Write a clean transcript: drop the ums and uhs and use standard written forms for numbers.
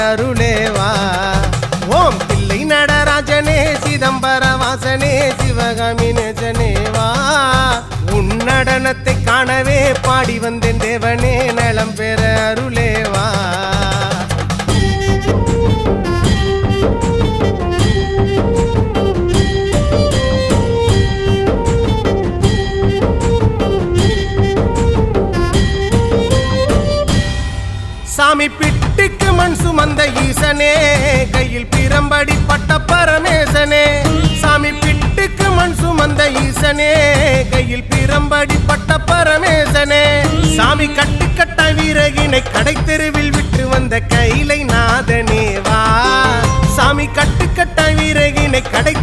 அருளேவா. ஓம் பிள்ளை நடராஜனே சிதம்பர வாசனே சிவகாமி நேசனேவா. உன் நடனத்தை காணவே பாடி வந்தேன் தேவனே நலம் பெற அருளேவா. சாமி பிட்டுக்கு மண் சுமந்த ஈசனே கையில் பிரம்படி பட்ட பரமேசனே. சாமி பிட்டுக்கு மண் சுமந்த ஈசனே கையில் பிரம்படி பட்ட பரமேசனே. சாமி கட்டுக்கட்ட வீரகினை கடை தெருவில் விட்டு வந்த கைலை நாதனேவா. சாமி கட்டுக்கட்ட வீரகினை கடை